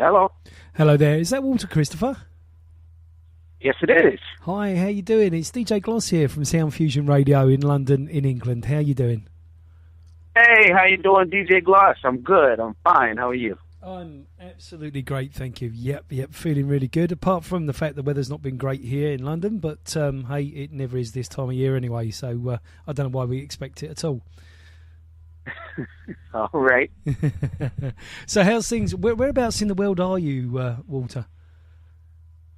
Hello. Hello there. Is that Walter Christopher? Yes, it is. Hi, how you doing? It's DJ Gloss here from Sound Fusion Radio in London, in England. How you doing? Hey, how you doing, DJ Gloss? I'm good. I'm fine. How are you? I'm absolutely great, thank you. Yep, feeling really good. Apart from the fact the weather's not been great here in London, but hey, it never is this time of year anyway, so I don't know why we expect it at all. All right. So how's things? Whereabouts in the world are you, Walter?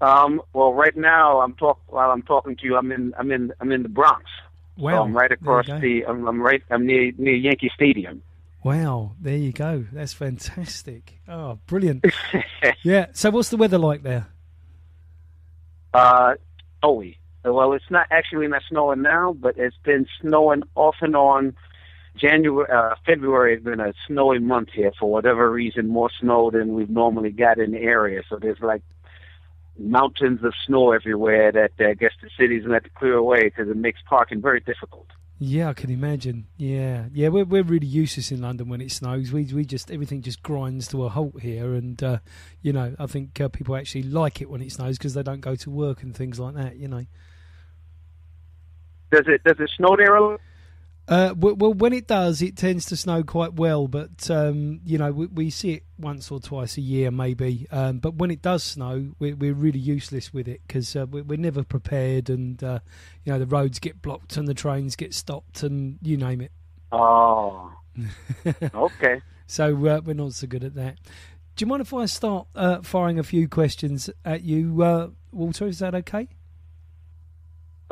Well, right now while I'm talking to you, I'm in the Bronx. Wow. So I'm right across I'm near Yankee Stadium. Wow, there you go. That's fantastic. Oh, brilliant. Yeah. So what's the weather like there? Snowy. Well, it's not snowing now, but it's been snowing off and on. February has been a snowy month here for whatever reason, more snow than we've normally got in the area. So there's like mountains of snow everywhere that I guess the city's going to have to clear away because it makes parking very difficult. Yeah, I can imagine. Yeah, we're really useless in London when it snows. We just everything just grinds to a halt here, and I think people actually like it when it snows because they don't go to work and things like that. Does it snow there a lot? Well, when it does, it tends to snow quite well, but we see it once or twice a year, maybe. But when it does snow, we're really useless with it because we're never prepared, and the roads get blocked and the trains get stopped, and you name it. Oh, okay. So we're not so good at that. Do you mind if I start firing a few questions at you, Walter? Is that okay?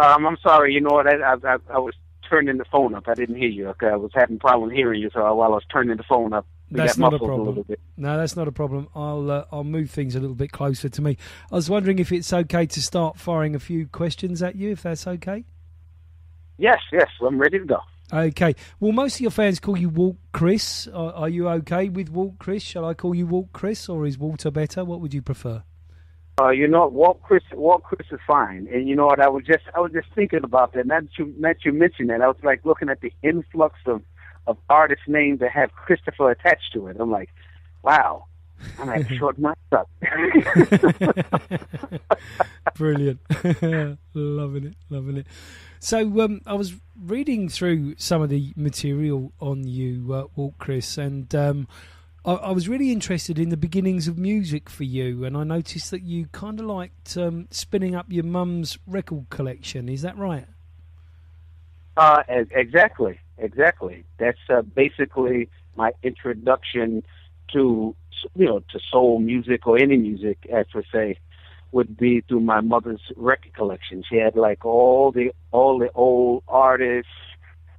I'm sorry. You know what? I was turning the phone up. I didn't hear you. Okay, I was having problem hearing you, so while I was turning the phone up, that's not a problem. No, that's not a problem. I'll move things a little bit closer to me. I was wondering if it's okay to start firing a few questions at you, if that's okay. Yes, I'm ready to go. Okay. Well, most of your fans call you Walt Chris. Are you okay with Walt Chris? Shall I call you Walt Chris, or is Walter better? What would you prefer? Walt Chris is fine. And you know what? I was just thinking about that. Now that you mentioned that, I was like looking at the influx of artist names that have Christopher attached to it. I'm like, wow, I'm going to shorten my up. Brilliant. Loving it. So I was reading through some of the material on you, Walt Chris, and I was really interested in the beginnings of music for you, and I noticed that you kind of liked spinning up your mum's record collection. Is that right? Exactly. That's basically my introduction to soul music or any music, as per se, would be through my mother's record collection. She had like all the old artists.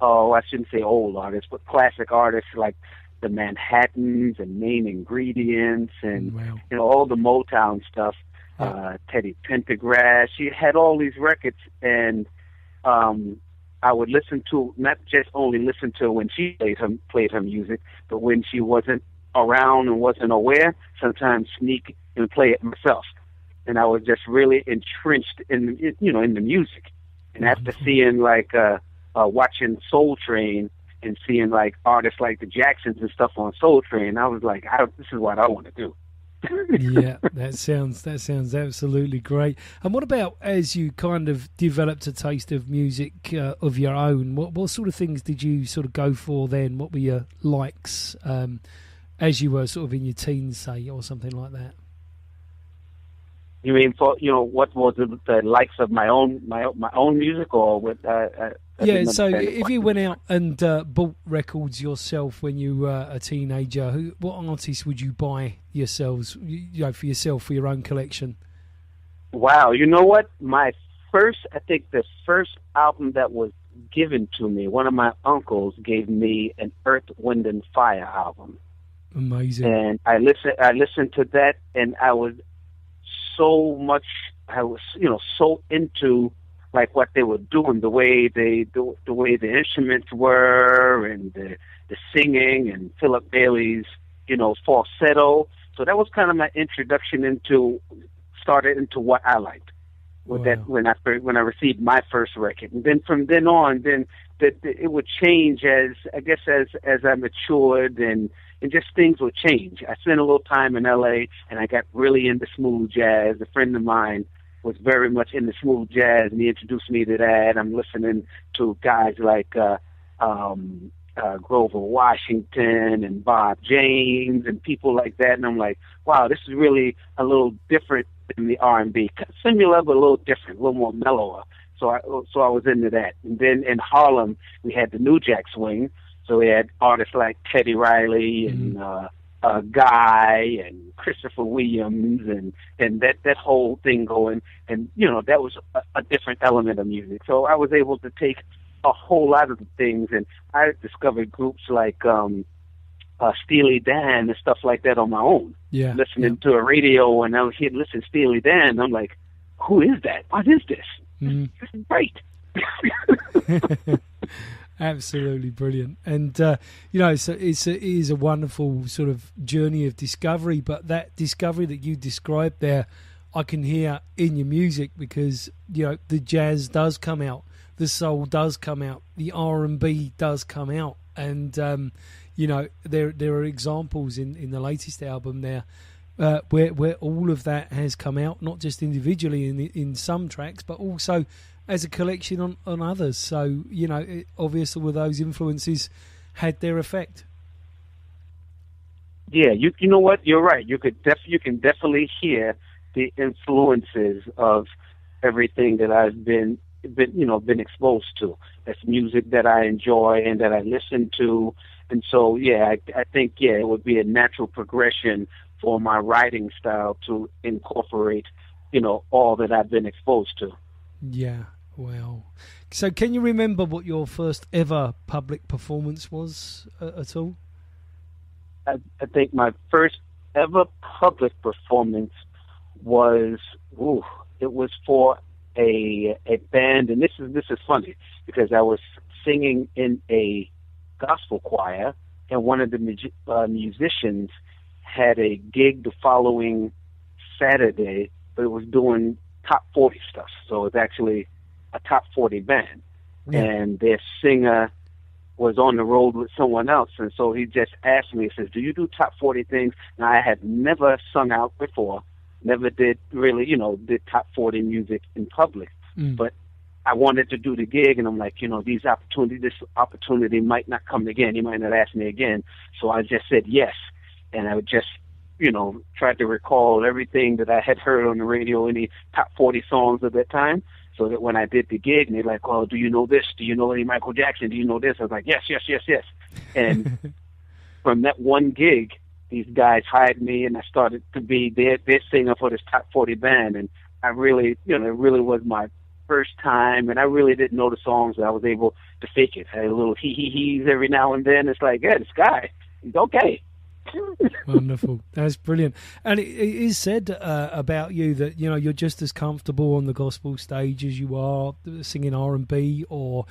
Oh, I shouldn't say old artists, but classic artists like the Manhattans and Main Ingredients and all the Motown stuff. Teddy Pendergrass. She had all these records, and I would not only listen to when she played her music, but when she wasn't around and wasn't aware, sometimes sneak and play it myself. And I was just really entrenched in the music. And after seeing watching Soul Train and seeing like artists like the Jacksons and stuff on Soul Train, I was like, this is what I want to do. Yeah, that sounds absolutely great. And what about as you kind of developed a taste of music of your own? What sort of things did you sort of go for then? What were your likes as you were sort of in your teens, say, or something like that? You mean what was the likes of my own music, or with? Yeah. So if you went out and bought records yourself when you were a teenager, what artists would you buy yourselves? For yourself, for your own collection. Wow. You know what? I think the first album that was given to me, one of my uncles gave me an Earth, Wind and Fire album. Amazing. And I listened to that, and I was so into like what they were doing, the way the instruments were, and the singing, and Philip Bailey's falsetto. So that was kind of my introduction into what I liked. With that, when I received my first record, and then from then on, it would change as I matured, and and just things would change. I spent a little time in L.A. and I got really into smooth jazz. A friend of mine was very much into smooth jazz, and he introduced me to that. I'm listening to guys like Grover Washington and Bob James and people like that, and I'm like, wow, this is really a little different than the R&B. Similar, but a little different, a little more mellower. So I was into that. And then in Harlem, we had the New Jack Swing. So we had artists like Teddy Riley and Guy and Christopher Williams and that whole thing going. And, you know, that was a different element of music. So I was able to take a whole lot of the things, and I discovered groups like Steely Dan and stuff like that on my own. Yeah. Listening to a radio, and I would hear listen to Steely Dan, and I'm like, who is that? What is this? This is great. Absolutely brilliant. And you know, so it is a wonderful sort of journey of discovery, but that discovery that you described there, I can hear in your music, because, you know, the jazz does come out, the soul does come out, the R&B does come out, and you know, there are examples in the latest album there where all of that has come out, not just individually in some tracks, but also as a collection on others. So, you know, obviously with those influences had their effect. Yeah, you know what? You're right. You can definitely hear the influences of everything that I've been exposed to. That's music that I enjoy and that I listen to. And so, yeah, I think, it would be a natural progression for my writing style to incorporate, you know, all that I've been exposed to. Yeah, wow. So can you remember what your first ever public performance was at all? I think my first ever public performance was, it was for a band, and this is funny, because I was singing in a gospel choir, and one of the musicians had a gig the following Saturday, but it was doing top 40 stuff. So it was actually a top 40 band. Yeah. And their singer was on the road with someone else. And so he just asked me, he says, do you do top 40 things? Now, I had never sung out before, never did really, did top 40 music in public. But I wanted to do the gig, and I'm like, this opportunity might not come again. He might not ask me again. So I just said yes. And I would just, tried to recall everything that I had heard on the radio, any top 40 songs of that time, so that when I did the gig, and they're like, oh, do you know this? Do you know any Michael Jackson? Do you know this? I was like, yes. And from that one gig, these guys hired me, and I started to be their singer for this top 40 band. And I really, it really was my first time, and I really didn't know the songs, but I was able to fake it. I had a little hee-hee-hees every now and then. It's like, yeah, this guy, he's okay. Wonderful. That's brilliant. And it is said about you that, you're just as comfortable on the gospel stage as you are singing R&B or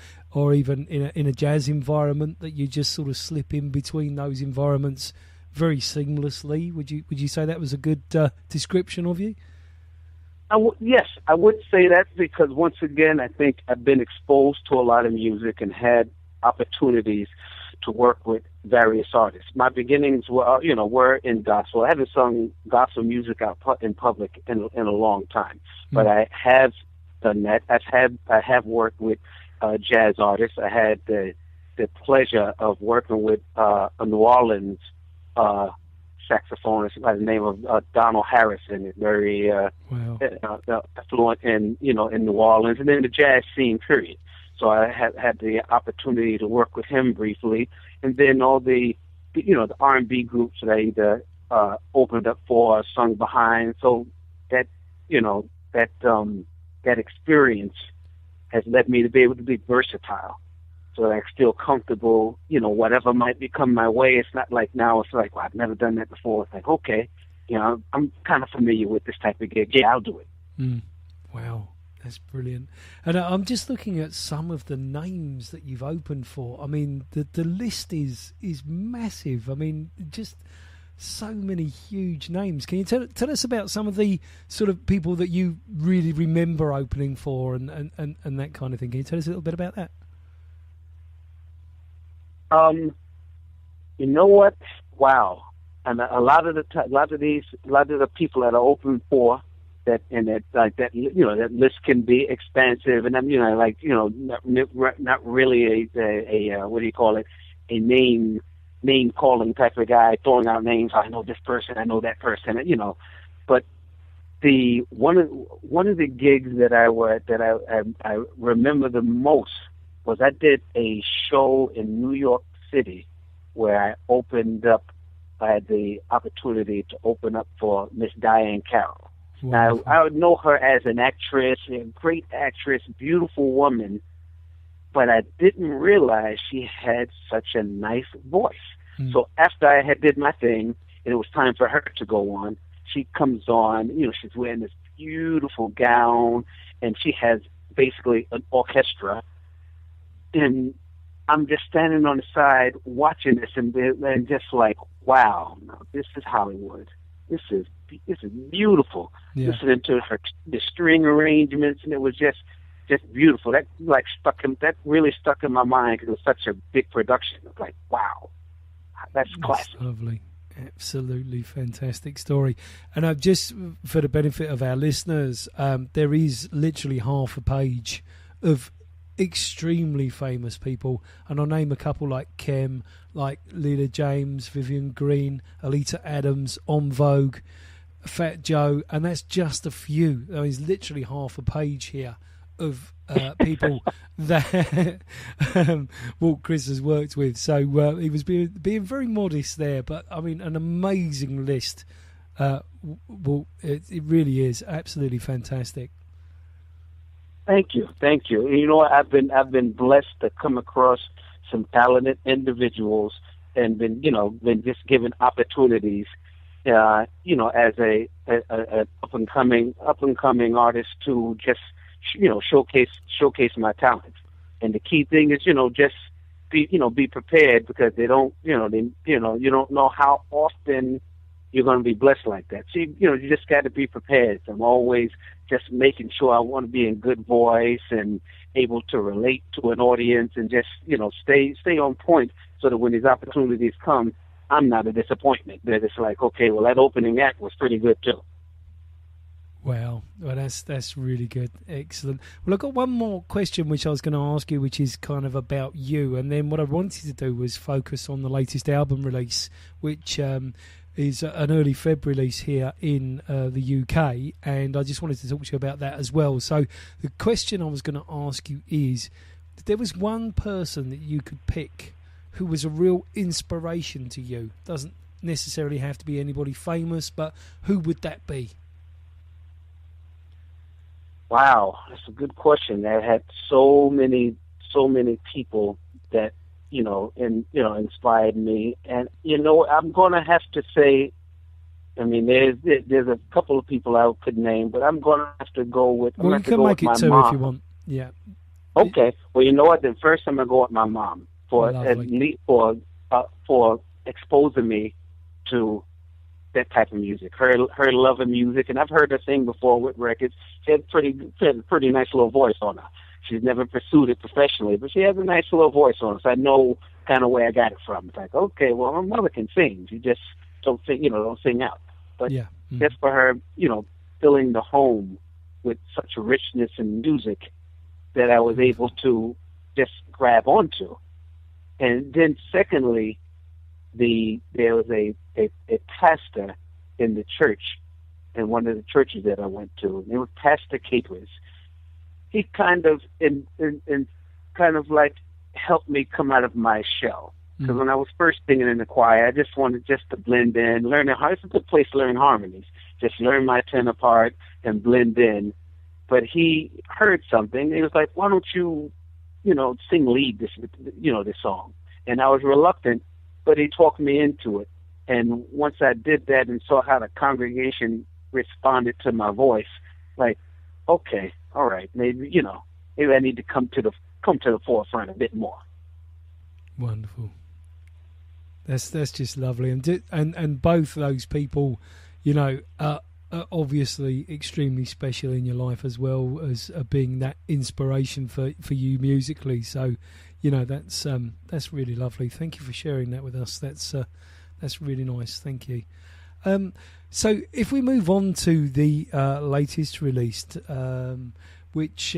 even in a jazz environment, that you just sort of slip in between those environments very seamlessly. Would you say that was a good description of you? Yes, I would say that, because once again, I think I've been exposed to a lot of music and had opportunities to work with various artists. My beginnings were in gospel. I haven't sung gospel music out in public in a long time, but I have done that. I have worked with jazz artists. I had the pleasure of working with a New Orleans saxophonist by the name of Donald Harrison, very affluent in New Orleans, and in the jazz scene period. So I had the opportunity to work with him briefly, and then all the the R&B groups that I either opened up for or sung behind. So that that experience has led me to be able to be versatile. So I'm still comfortable, whatever might be come my way. It's not like now it's like, well, I've never done that before. It's like, okay, I'm kind of familiar with this type of gig. Yeah, I'll do it. Wow, that's brilliant. And I'm just looking at some of the names that you've opened for. I mean, the list is massive. I mean, just so many huge names. Can you tell us about some of the sort of people that you really remember opening for and that kind of thing? Can you tell us a little bit about that? You know what? wow. And a lot of the people that are open for that, and that, like that, that list can be expansive, and I'm, not really a what do you call it, a name calling type of guy throwing out names. I know this person, I know that person, but the one of the gigs that I remember the most was I did a show in New York City where I had the opportunity to open up for Miss Diane Carroll. Now, I would know her as an actress, a great actress, beautiful woman, but I didn't realize she had such a nice voice. So after I had did my thing, and it was time for her to go on, she comes on, she's wearing this beautiful gown, and she has basically an orchestra, and I'm just standing on the side watching this and just like, wow, this is Hollywood. This is beautiful. Yeah. Listening to the string arrangements, and it was just beautiful. That really stuck in my mind because it was such a big production. It was like, wow, that's classic. That's lovely. Absolutely fantastic story. And I've just, for the benefit of our listeners, there is literally half a page of extremely famous people, and I'll name a couple like Kem, like Leela James, Vivian Green, Alita Adams, En Vogue, Fat Joe, and that's just a few. There's literally half a page here of people that Walt Chris has worked with. So he was being very modest there, but I mean, an amazing list. Walt, it really is absolutely fantastic. Thank you. You know what? I've been blessed to come across some talented individuals and been just given opportunities, as a up and coming artist to just showcase my talent. And the key thing is just be prepared, because you don't know how often you're going to be blessed like that. So you just got to be prepared. I'm always just making sure I want to be in good voice and able to relate to an audience, and just stay on point, so that when these opportunities come, I'm not a disappointment. That it's like, okay, well, that opening act was pretty good too. Wow, well, that's really good, excellent. Well, I've got one more question which I was going to ask you, which is kind of about you, and then what I wanted to do was focus on the latest album release, which is an early Feb release here in the UK, and I just wanted to talk to you about that as well. So the question I was going to ask you is, if there was one person that you could pick who was a real inspiration to you, doesn't necessarily have to be anybody famous, but who would that be? Wow, that's a good question. I had so many people that inspired me, and I'm gonna have to say, I mean, there's a couple of people I could name, but I'm gonna have to go with. Well, you can make it two if you want. Yeah. Okay. Well, you know what? Then first, I'm gonna go with my mom for exposing me to that type of music. Her love of music, and I've heard her sing before with records. She had a pretty nice little voice on her. She's never pursued it professionally, but she has a nice little voice on her, so I know kind of where I got it from. It's like, okay, well, my mother can sing. She just don't sing out. But yeah. Just for her, filling the home with such richness in music that I was able to just grab onto. And then secondly, there was a pastor in the church, in one of the churches that I went to, and it was Pastor Capers. He kind of like helped me come out of my shell. Because when I was first singing in the choir, I just wanted to blend in, learn how. It's a good place to learn harmonies. Just learn my tenor part and blend in. But he heard something. He was like, "Why don't you, sing lead this song?" And I was reluctant, but he talked me into it. And once I did that and saw how the congregation responded to my voice, like, okay, all right, maybe I need to come to the forefront a bit more. Wonderful. That's just lovely, and both those people, are obviously extremely special in your life, as well as being that inspiration for you musically. So, that's really lovely. Thank you for sharing that with us. That's really nice. Thank you. So if we move on to the latest released, which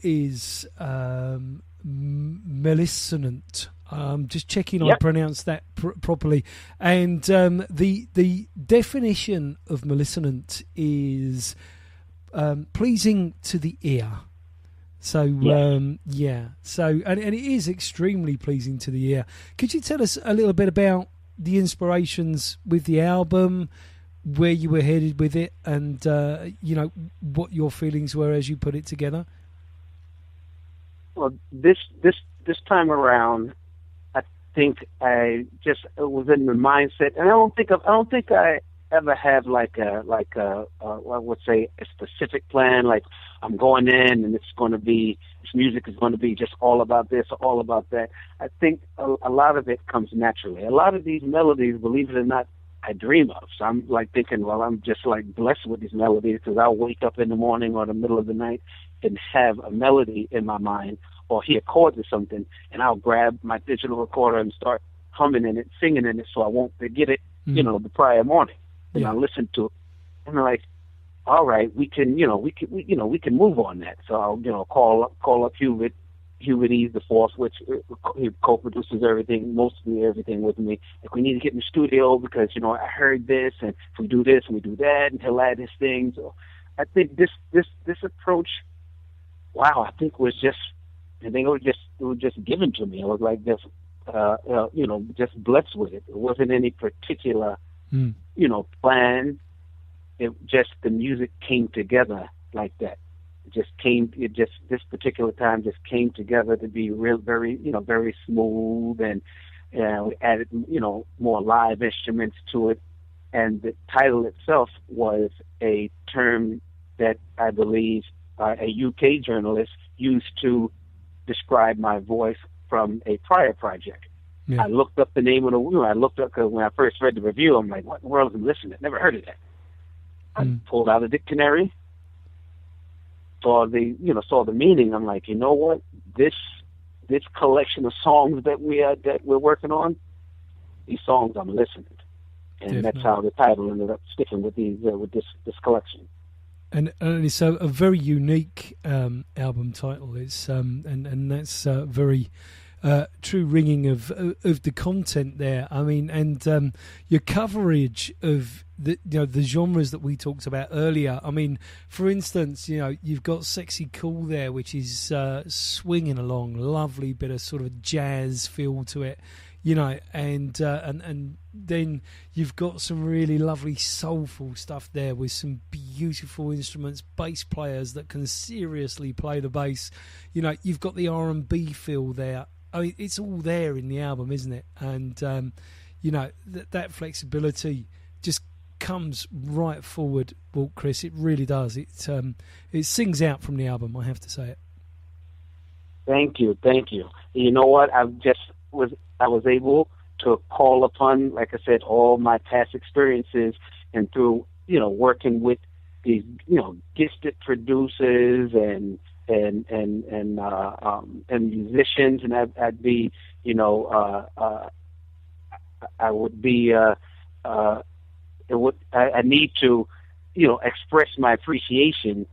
is Melisonant. Just checking I pronounced that properly. And the definition of Melisonant is pleasing to the ear. So so and it is extremely pleasing to the ear. Could you tell us a little bit about the inspirations with the album, where you were headed with it, and what your feelings were as you put it together? Well, this time around, I think I just was in the mindset, and I don't think I ever have like a I would say a specific plan. Like I'm going in and this music is going to be just all about this or all about that. I think a lot of it comes naturally. A lot of these melodies, believe it or not, I dream of. So I'm like thinking, well, I'm just like blessed with these melodies because I'll wake up in the morning or the middle of the night and have a melody in my mind or hear chords or something, and I'll grab my digital recorder and start humming in it, singing in it, so I won't forget it, the prior morning. And I listen to it, and I'm like, all right, we can move on that. So I'll, call up Hubert Ease the Fourth, which he co-produces mostly everything with me. Like, we need to get in the studio because, I heard this, and if we do this and we do that, and he'll add his things. So I think this approach, I think it was just given to me. I was like this, just blessed with it. It wasn't any particular, plan. The music came together like that. This particular time just came together to be very smooth, and we added, more live instruments to it. And the title itself was a term that I believe a UK journalist used to describe my voice from a prior project. Yeah. I looked up the name of because when I first read the review, I'm like, what in the world is Melisonant? Never heard of that. I pulled out a dictionary, saw the meaning. I'm like, you know what? This collection of songs that we're working on, these songs I'm listening to. And Definitely. That's how the title ended up sticking with this collection. And it's a very unique album title. It's and that's very true ringing of the content there. I mean, and your coverage of the genres that we talked about earlier. I mean, for instance, you've got Sexy Cool there, which is swinging along, lovely bit of sort of jazz feel to it. And then you've got some really lovely soulful stuff there with some beautiful instruments, bass players that can seriously play the bass. You've got the R&B feel there. I mean, it's all there in the album, isn't it? And that flexibility just comes right forward, Walt Chris. It really does. It sings out from the album, I have to say it. Thank you. You know what? I was able to call upon, like I said, all my past experiences, and through working with these gifted producers and musicians, and I'd be I need to express my appreciation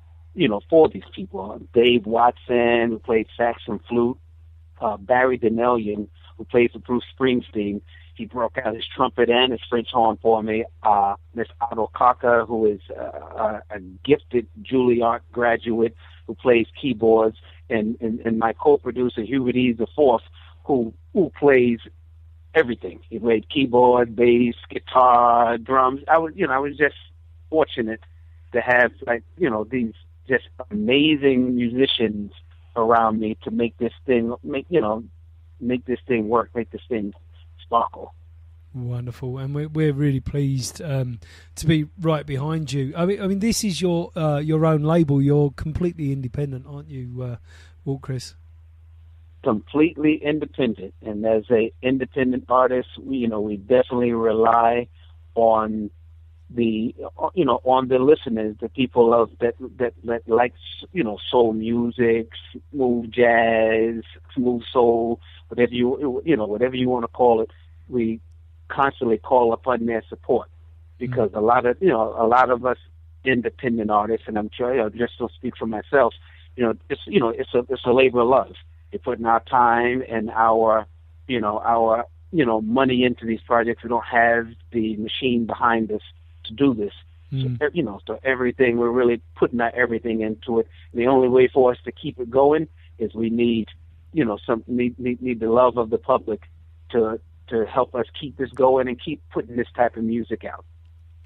for these people. Dave Watson, who played sax and flute, Barry Donnellan, who plays with Bruce Springsteen. He broke out his trumpet and his French horn for me. Miss Otto Kaka, who is a gifted Juilliard graduate who plays keyboards, and my co-producer Hubert Ease the Fourth, who plays everything. He played keyboard, bass, guitar, drums. I was just fortunate to have these just amazing musicians around me to make this thing work, make this thing sparkle. Wonderful, and we're really pleased to be right behind you. I mean, this is your own label. You're completely independent, aren't you, Walt Chris? Completely independent, and as a independent artist, we definitely rely on on the listeners, the people that like soul music, smooth jazz, smooth soul, whatever you want to call it. We constantly call upon their support, because a lot of us independent artists, and I'm sure, just to speak for myself, it's a labor of love. We're putting our time and our money into these projects. We don't have the machine behind us to do this. So everything, we're really putting everything into it. And the only way for us to keep it going is we need, need the love of the public to help us keep this going and keep putting this type of music out.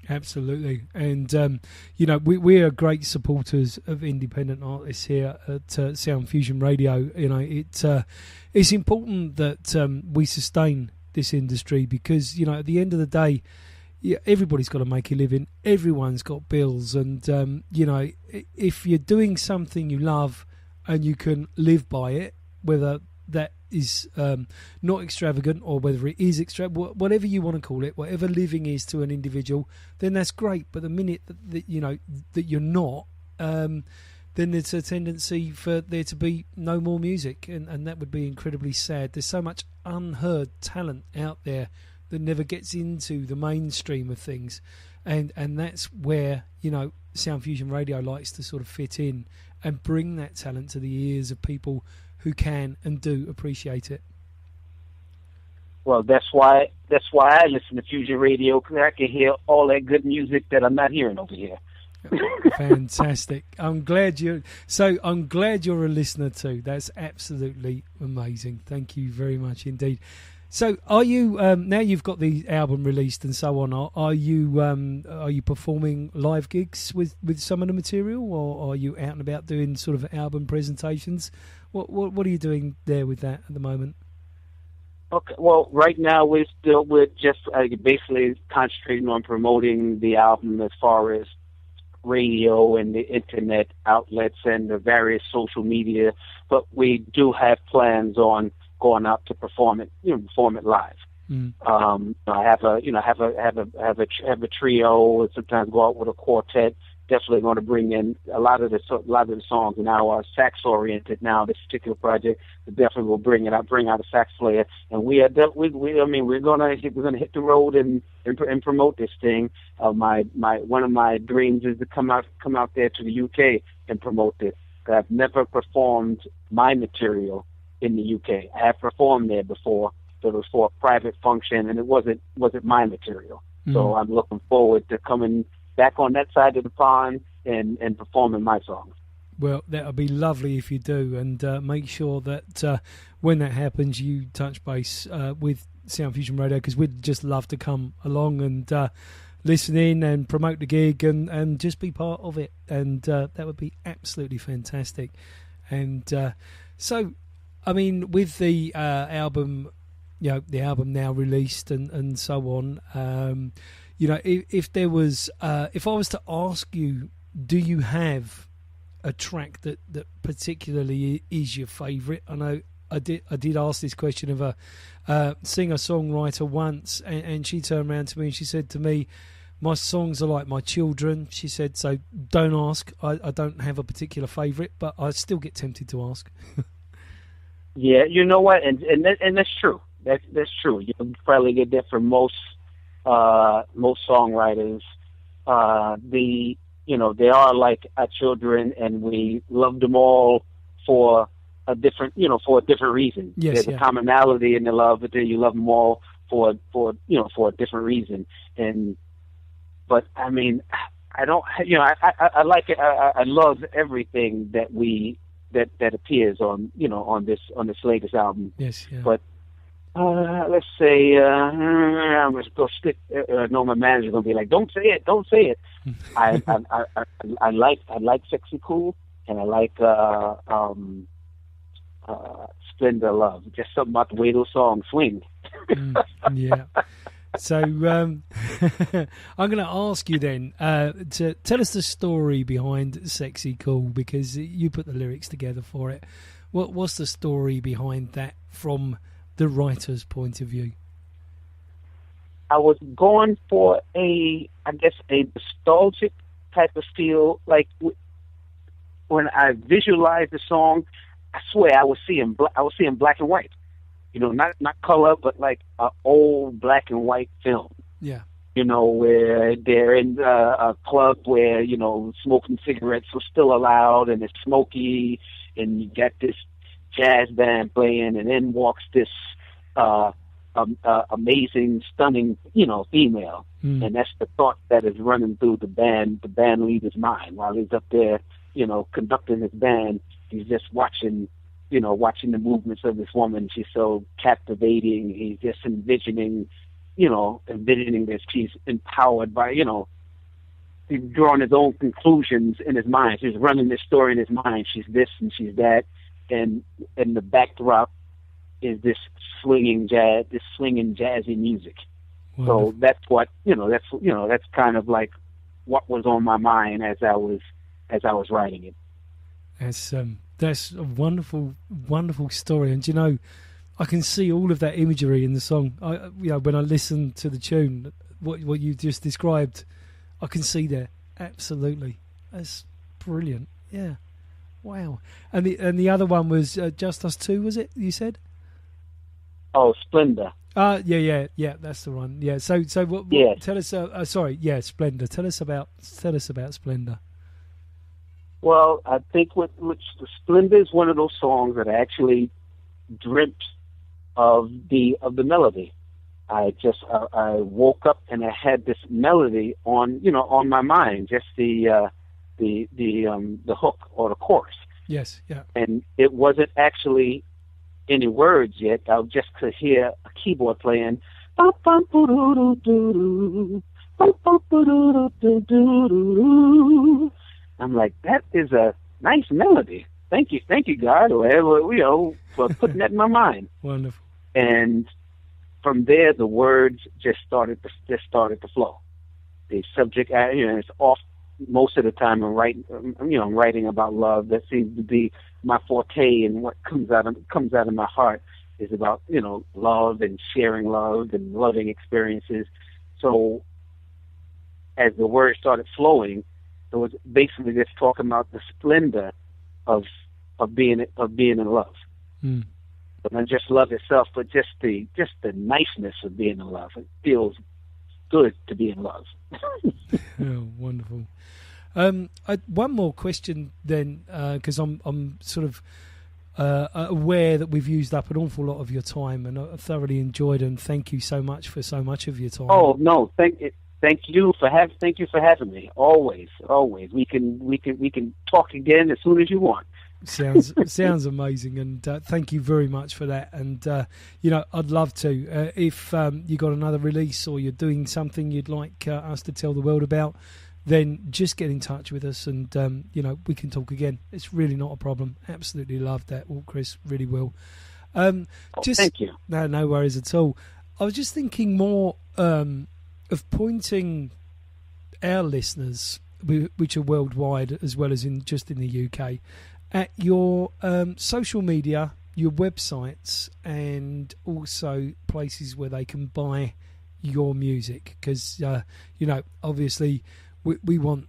Absolutely. And, we are great supporters of independent artists here at Sound Fusion Radio. It's important that we sustain this industry because, at the end of the day, everybody's got to make a living. Everyone's got bills. And, if you're doing something you love and you can live by it, whether that is not extravagant or whether it is extravagant, whatever you want to call it, whatever living is to an individual, then that's great. But the minute that you're not, then there's a tendency for there to be no more music, and that would be incredibly sad. There's so much unheard talent out there that never gets into the mainstream of things, and that's where Sound Fusion Radio likes to sort of fit in and bring that talent to the ears of people who can and do appreciate it. Well, that's why I listen to Fusion Radio, because I can hear all that good music that I'm not hearing over here. Fantastic. I'm glad you're a listener too. That's absolutely amazing. Thank you very much indeed. So are you now you've got the album released and so on, are you performing live gigs with some of the material, or are you out and about doing sort of album presentations? What are you doing there with that at the moment? Okay, well, right now we're just basically concentrating on promoting the album as far as radio and the internet outlets and the various social media, but we do have plans on going out to perform it live. I have a trio, and sometimes go out with a quartet. Definitely going to bring in a lot of the songs now are sax oriented. Now this particular project, we definitely will bring out a sax player, and we're gonna hit the road and promote this thing. One of my dreams is to come out there to the UK and promote this. I've never performed my material in the UK. I have performed there before, but it was for a private function, and it wasn't my material. So I'm looking forward to coming back on that side of the pond and performing my songs. Well, that would be lovely if you do, and make sure that when that happens, you touch base with Sound Fusion Radio, because we'd just love to come along and listen in and promote the gig and just be part of it, and that would be absolutely fantastic. And so, I mean, with the album, the album now released and so on, if there was, if I was to ask you, do you have a track that particularly is your favourite? I know I did ask this question of a singer-songwriter once, and she turned around to me and she said to me, my songs are like my children. She said, so don't ask. I don't have a particular favourite, but I still get tempted to ask. Yeah, you know what, and that's true. That's true. You probably get that from most songwriters. They are like our children, and we love them all for a different reason. Yes, There's a commonality in the love, but then you love them all for a different reason. But I mean, I don't, I like it. I love everything that appears on this latest album. Yes, yeah. But let's say I'm just gonna stick. No, my manager's gonna be like, "Don't say it." I like Sexy Cool, and I like Splendor Love. Just something about the way those songs swing. Yeah. So I'm going to ask you then to tell us the story behind Sexy Cool, because you put the lyrics together for it. What's the story behind that from the writer's point of view? I was going for a nostalgic type of feel. Like when I visualized the song, I swear I was seeing black and white. not color, but like a old black and white film. Yeah. Where they're in a club where, smoking cigarettes are still allowed and it's smoky, and you got this jazz band playing, and then walks this amazing, stunning, female. And that's the thought that is running through the band leader's mind while he's up there, conducting his band. He's just watching the movements of this woman. She's so captivating. He's just envisioning that she's empowered by, he's drawing his own conclusions in his mind. He's running this story in his mind. She's this and she's that. And the backdrop is this swinging jazzy music. Wonderful. So that's what, that's kind of like what was on my mind as I was writing it. That's a wonderful, wonderful story. And, I can see all of that imagery in the song. When I listen to the tune, what you just described, I can see there. Absolutely, that's brilliant. Yeah, wow. And the other one was Just Us Two, was it? You said? Oh, Splendor. Yeah. That's the one. Yeah. So what? Yeah. Tell us. Splendor. Tell us about Splendor. Well, I think with Splendor is one of those songs that I actually dreamt of the melody. I woke up and I had this melody on my mind, just the hook or the chorus. Yes, yeah. And it wasn't actually any words yet. I just could hear a keyboard playing. I'm like, that is a nice melody. Thank you, God, or whatever, for putting that in my mind. Wonderful. And from there, the words just started to flow. The subject, it's off most of the time. I'm writing about love. That seems to be my forte, and what comes out of my heart is about love and sharing love and loving experiences. So, as the words started flowing, it was basically just talking about the splendor of being in love. But not just love itself, but just the niceness of being in love. It feels good to be in love. Oh, wonderful. One more question then, because I'm sort of aware that we've used up an awful lot of your time, and I thoroughly enjoyed it. And thank you so much for so much of your time. Oh no, thank you for having me. Always. We can talk again as soon as you want. Sounds amazing, and thank you very much for that. And I'd love to if you got another release or you're doing something you'd like us to tell the world about, then just get in touch with us, and we can talk again. It's really not a problem. Absolutely love that, Walt Chris, really will. Thank you. No worries at all. I was just thinking more of pointing our listeners, which are worldwide as well as just in the UK, at your social media, your websites, and also places where they can buy your music. Because, obviously we want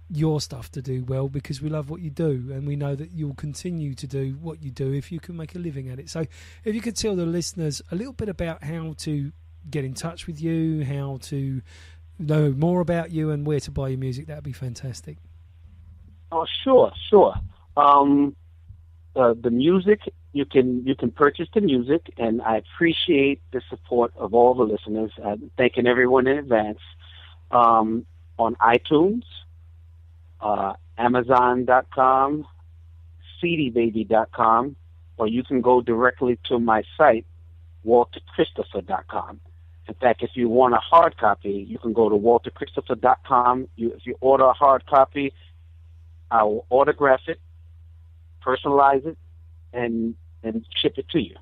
your stuff to do well because we love what you do, and we know that you'll continue to do what you do if you can make a living at it. So if you could tell the listeners a little bit about how to get in touch with you, how to know more about you, and where to buy your music, that'd be fantastic. Oh, sure. The music, you can purchase the music, and I appreciate the support of all the listeners. I'm thanking everyone in advance. On iTunes, Amazon.com, CDBaby.com, or you can go directly to my site, WalterChristopher.com. In fact, if you want a hard copy, you can go to WalterChristopher.com. If you order a hard copy, I will autograph it, personalize it, and ship it to you.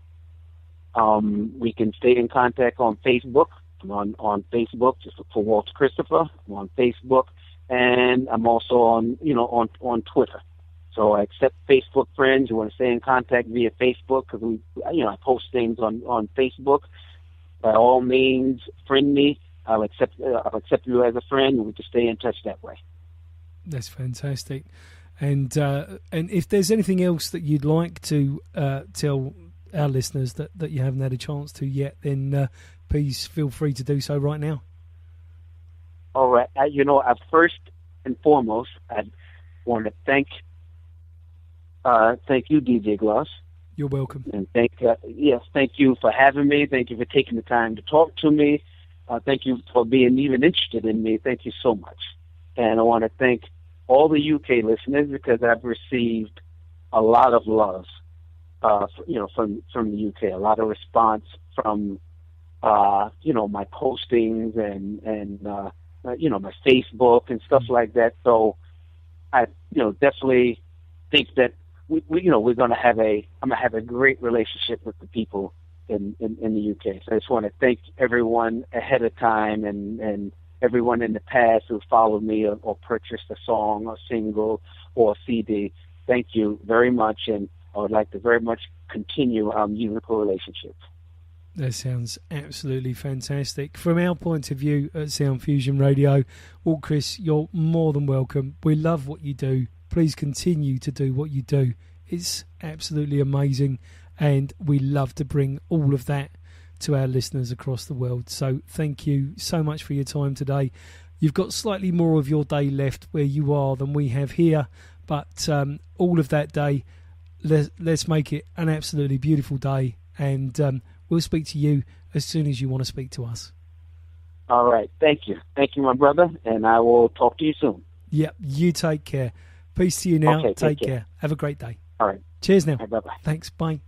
We can stay in contact on Facebook. I'm on Facebook, just look for Walter Christopher. I'm on Facebook, and I'm also on Twitter. So I accept Facebook friends who want to stay in contact via Facebook, because I post things on Facebook. By all means, friend me. I'll accept you as a friend, and we can stay in touch that way. That's fantastic. And if there's anything else that you'd like to tell our listeners that you haven't had a chance to yet, then please feel free to do so right now. All right. First and foremost, I want to thank you, DJ Gloss. You're welcome. And thank you for having me. Thank you for taking the time to talk to me. Thank you for being even interested in me. Thank you so much. And I want to thank all the UK listeners because I've received a lot of love, from the UK, a lot of response from, my postings and my Facebook and stuff like that. So I, definitely think that we're going to have a great relationship with the people in the UK. So I just want to thank everyone ahead of time and everyone in the past who followed me or purchased a song or single or a CD. Thank you very much, and I would like to very much continue our musical relationship. That sounds absolutely fantastic. From our point of view at Sound Fusion Radio, well, Chris, you're more than welcome. We love what you do. Please continue to do what you do. It's absolutely amazing, and we love to bring all of that to our listeners across the world. So thank you so much for your time today. You've got slightly more of your day left where you are than we have here, but all of that day, let's make it an absolutely beautiful day, and we'll speak to you as soon as you want to speak to us. All right. Thank you. Thank you, my brother, and I will talk to you soon. Yep. You take care. Peace to you now. Okay, take care. Have a great day. All right. Cheers now. Bye-bye. Thanks. Bye.